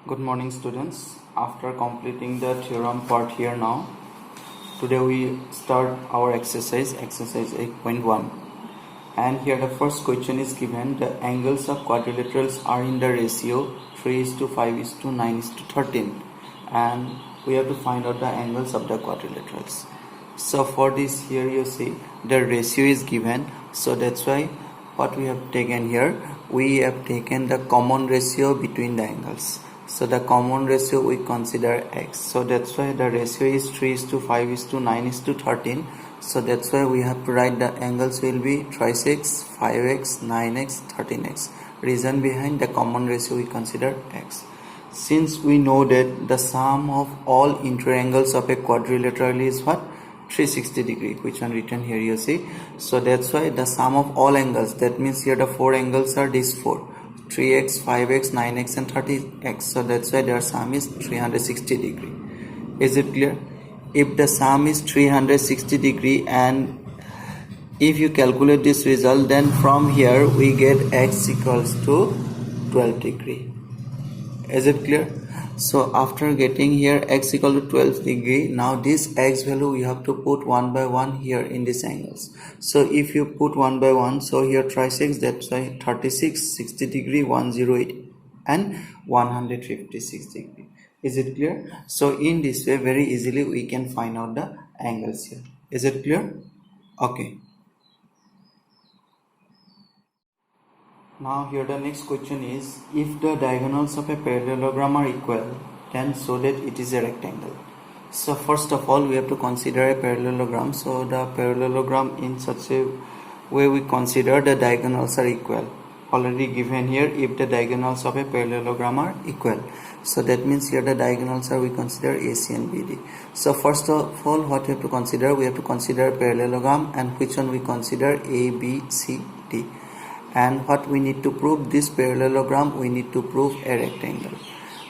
Good morning, students. After completing the theorem part here now, today we start our exercise 8.1. And here the first question is given: the angles of quadrilaterals are in the ratio 3:5:9:13, and we have to find out the angles of the quadrilaterals. So for this, here you see the ratio is given, so that's why what we have taken here, we have taken the common ratio between the angles. So the common ratio we consider x, so that's why the ratio is 3:5:9:13. So that's why we have to write the angles will be 3x, 5x, 9x, 13x. Reason behind the common ratio we consider x. Since we know that the sum of all interangles of a quadrilateral is what? 360 degree, which one written here you see. So that's why the sum of all angles, that means here the four angles are these four: 3x, 5x, 9x and 30x. So that's why their sum is 360 degree. Is it clear? If the sum is 360 degree and if you calculate this result, then from here we get x equals to 12 degree. Is it clear? So after getting here x equal to 12 degree, now this x value we have to put one by one here in these angles. So if you put one by one, so here try 6, that's why 36, 60 degree, 108 and 156 degree. Is it clear? So in this way very easily we can find out the angles here. Is it clear? Okay. Now here the next question is, if the diagonals of a parallelogram are equal, then show that it is a rectangle. So first of all we have to consider a parallelogram. So the parallelogram in such a way we consider the diagonals are equal. Already given here, if the diagonals of a parallelogram are equal. So that means here the diagonals are we consider AC and BD. So first of all what we have to consider? We have to consider a parallelogram, and which one we consider? A, B, C, D. And what we need to prove? This parallelogram we need to prove a rectangle.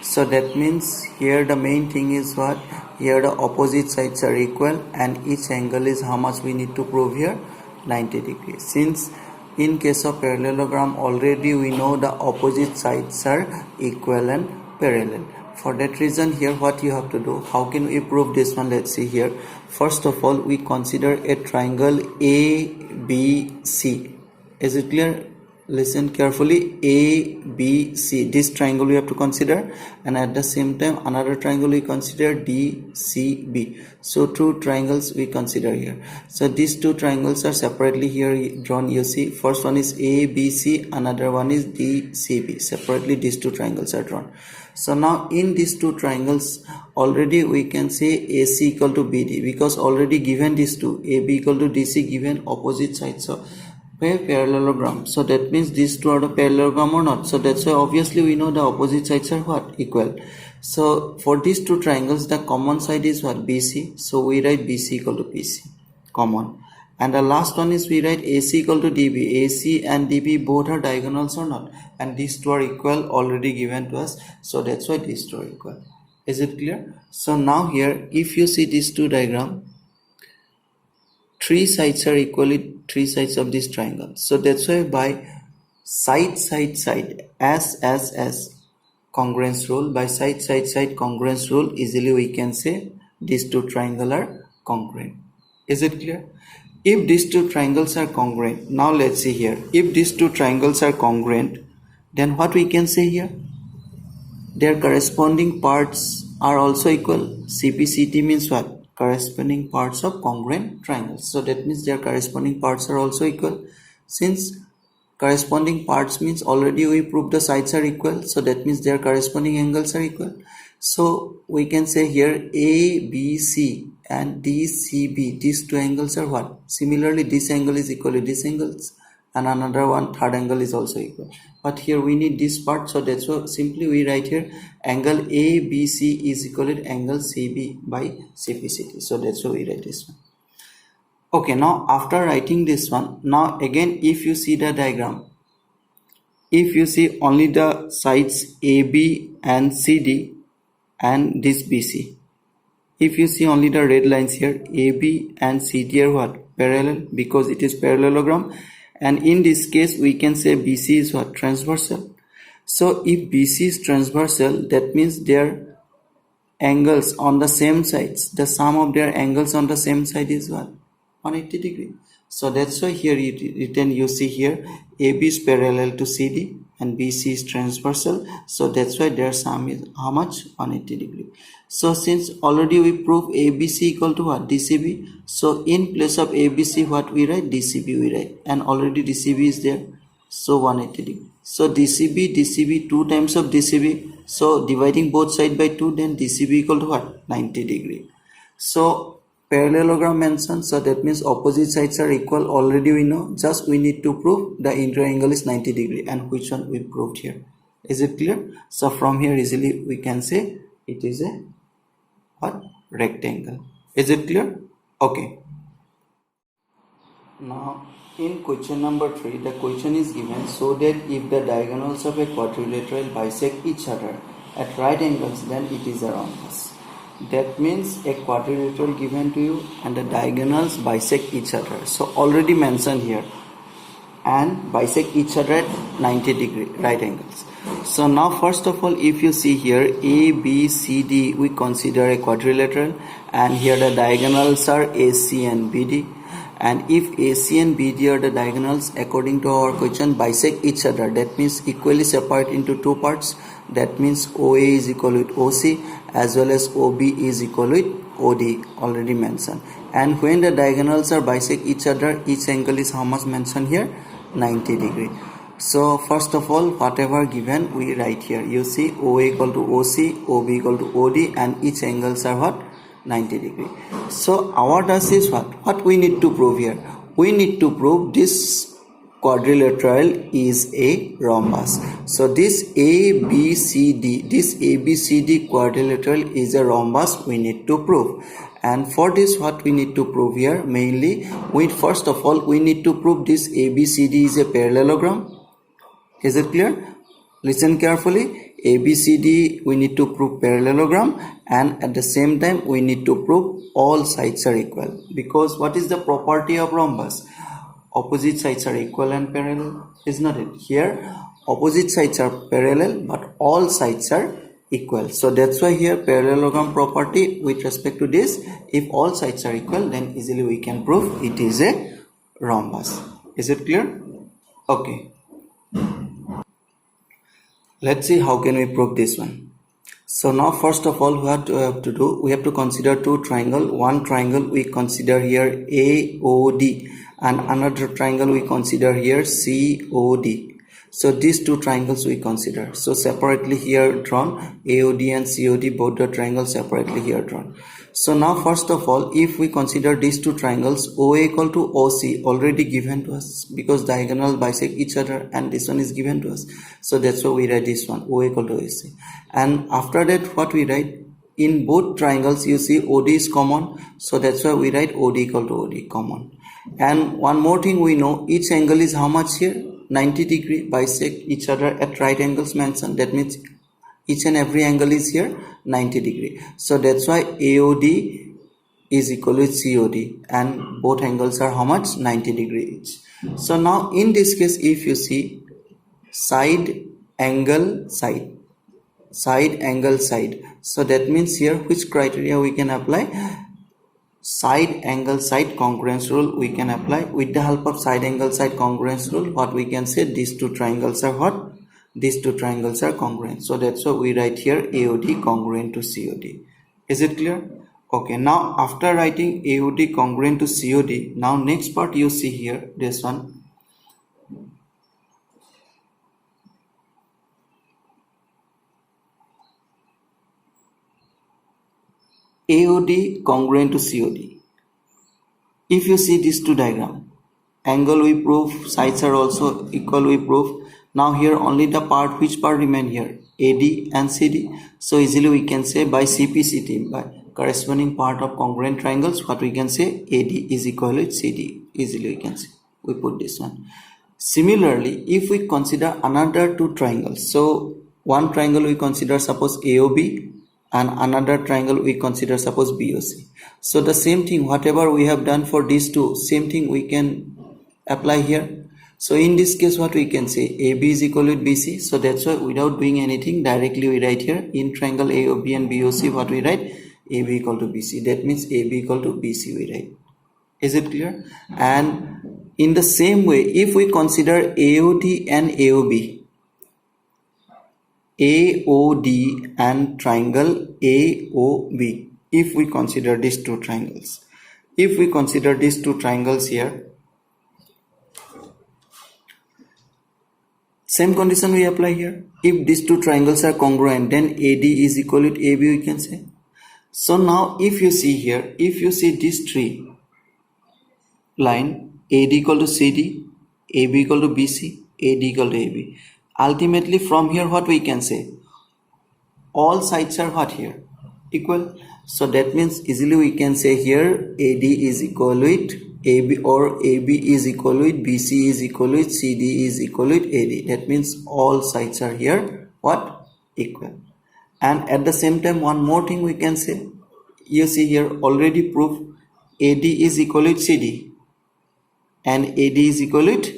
So that means here the main thing is what? Here the opposite sides are equal and each angle is how much we need to prove here? 90 degrees. Since in case of parallelogram already we know the opposite sides are equal and parallel. For that reason here what you have to do, how can we prove this one? Let's see here. First of all we consider a triangle ABC. Is it clear? Listen carefully. ABC, this triangle we have to consider, and at the same time another triangle we consider DCB. So two triangles we consider here. So these two triangles are separately here drawn. You see, first one is ABC, another one is DCB. Separately these two triangles are drawn. So now in these two triangles already we can say AC equal to BD, because already given these two, AB equal to DC, given opposite sides of a parallelogram. So that means these two are the parallelogram or not. So that's why obviously we know the opposite sides are what? Equal. So for these two triangles the common side is what? BC. So we write BC equal to BC common. And the last one is we write AC equal to DB. AC and DB both are diagonals or not, and these two are equal, already given to us. So that's why these two are equal. Is it clear? So now here if you see these two diagram, three sides are equally three sides of this triangle. So that's why by side as congruence rule, by side congruence rule, easily we can say these two triangles are congruent. Is it clear? If these two triangles are congruent, now let's see here. If these two triangles are congruent, then what we can say here? Their corresponding parts are also equal. CPCT means what? Corresponding parts of congruent triangles. So that means their corresponding parts are also equal. Since corresponding parts means already we proved the sides are equal, so that means their corresponding angles are equal. So we can say here ABC and DCB, these two angles are what? Similarly this angle is equal to this angles, and another one, third angle is also equal. But here we need this part, so that's why simply we write here angle ABC is equal to angle CB by CPCT. So that's why we write this one. Okay, now after writing this one, now again if you see the diagram, if you see only the sides AB and CD and this BC, if you see only the red lines here, AB and CD are what? Parallel, because it is parallelogram. And in this case we can say BC is what? Transversal. So if BC is transversal, that means their angles on the same sides, the sum of their angles on the same side is what? 180 degree. So that's why here you see here AB is parallel to CD and BC is transversal. So that's why their sum is how much? 180 degree. So since already we prove ABC equal to what? DCB. So in place of ABC what we write? DCB we write, and already DCB is there. So 180 degree. So DCB, 2 times of DCB. So dividing both side by 2, then DCB equal to what? 90 degree. So parallelogram mentioned, so that means opposite sides are equal. Already we know, just we need to prove the interior angle is 90 degree, and which one we proved here. Is it clear? So from here easily we can say it is a what? Rectangle. Is it clear? Okay. Now in question number 3, the question is given so that if the diagonals of a quadrilateral bisect each other at right angles, then it is a rhombus. That means a quadrilateral given to you and the diagonals bisect each other. So already mentioned here, and bisect each other at 90 degree right angles. So now first of all, if you see here A, B, C, D, we consider a quadrilateral, and here the diagonals are AC and BD. And if AC and BD are the diagonals, according to our question, bisect each other, that means equally separate into two parts. That means OA is equal with OC as well as OB is equal with OD, already mentioned. And when the diagonals are bisect each other, each angle is how much mentioned here? 90 degree. So first of all, whatever given we write here. You see OA equal to OC, OB equal to OD, and each angles are what? 90 degree. So our task is what we need to prove here. We need to prove this quadrilateral is a rhombus. So this ABCD quadrilateral is a rhombus, we need to prove. And for this, what we need to prove here, mainly first of all we need to prove this ABCD is a parallelogram. Is it clear? Listen carefully. ABCD we need to prove parallelogram, and at the same time we need to prove all sides are equal, because what is the property of rhombus? Opposite sides are equal and parallel, is not it? Here opposite sides are parallel but all sides are equal. So that's why here parallelogram property with respect to this, if all sides are equal, then easily we can prove it is a rhombus. Is it clear? Okay. Let's see how can we prove this one. So now first of all what we have to do, we have to consider two triangles. One triangle we consider here AOD, and another triangle we consider here COD. So these two triangles we consider. So separately here drawn, AOD and COD, both the triangles separately here drawn. So now first of all, if we consider these two triangles, OA equal to OC already given to us, because diagonal bisect each other, and this one is given to us. So that's why we write this one, OA equal to OC. And after that what we write, in both triangles you see OD is common, so that's why we write OD equal to OD common. And one more thing we know, each angle is how much here? 90 degree, bisect each other at right angles mentioned. That means each and every angle is here 90 degree. So that's why AOD is equal to COD, and both angles are how much? 90 degree each. So now in this case, if you see side angle side, so that means here which criteria we can apply? Side angle side congruence rule we can apply. With the help of side angle side congruence rule, what we can say, these two triangles are what? These two triangles are congruent. So that's why we write here AOD congruent to COD. Is it clear? Okay, now after writing AOD congruent to COD, now next part you see here, this one. AOD congruent to COD. If you see these two diagram, angle we prove, sides are also equal we prove. Now here only the part, which part remain here? AD and CD. So easily we can say by CPCT, by corresponding part of congruent triangles, what we can say, AD is equal to CD. Easily we can say, we put this one. Similarly, if we consider another two triangles, so one triangle we consider suppose AOB, and another triangle we consider suppose BOC. So the same thing, whatever we have done for these two, same thing we can apply here. So in this case, what we can say, AB is equal with BC. So that's why without doing anything, directly we write here in triangle AOB and BOC, what we write, AB equal to BC. That means AB equal to BC we write. Is it clear? And in the same way, if we consider AOD and AOB, AOD and triangle AOB, if we consider these two triangles, here, same condition we apply here. If these two triangles are congruent, then AD is equal to AB, we can say. So now if you see here, if you see these three line, AD equal to CD, AB equal to BC, AD equal to AB. Ultimately from here what we can say, all sides are what here, equal. So that means easily we can say here AD is equal with AB, or AB is equal with BC is equal with CD is equal with AD. That means all sides are here what, equal. And at the same time, one more thing we can say, you see here already proof AD is equal with CD and AD is equal with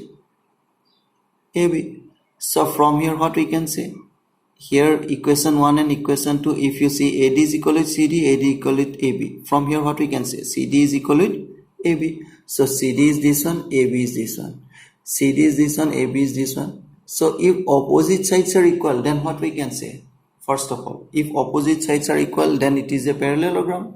AB. So from here what we can say, here equation 1 and equation 2, if you see AD is equal with CD, AD equal with AB, from here what we can say, CD is equal with AB. So CD is this one, AB is this one, CD is this one, AB is this one. So if opposite sides are equal, then what we can say, first of all, if opposite sides are equal, then it is a parallelogram.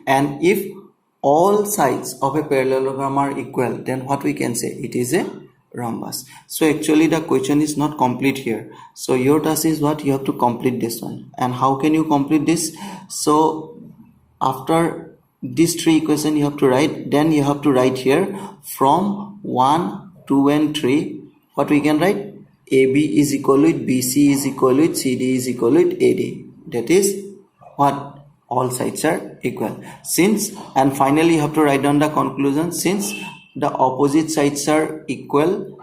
And if all sides of a parallelogram are equal, then what we can say, it is a rhombus. So actually the question is not complete here. So your task is what, you have to complete this one. And how can you complete this? So after these three equations you have to write, then you have to write here from 1, 2 and 3, what we can write, AB is equal with BC is equal with CD is equal with AD. That is what, all sides are equal. Since, and finally you have to write down the conclusion, since the opposite sides are equal,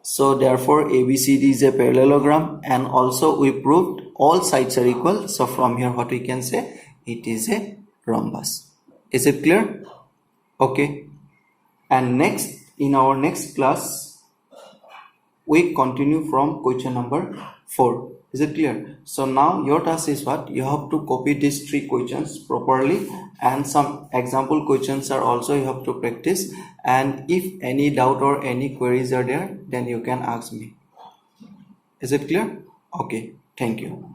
so therefore ABCD is a parallelogram, and also we proved all sides are equal. So from here what we can say, it is a rhombus. Is it clear? Okay. And next, in our next class, we continue from question number 4. Is it clear? So now your task is what, you have to copy these three questions properly, and some example questions are also you have to practice. And if any doubt or any queries are there, then you can ask me. Is it clear? Okay, thank you.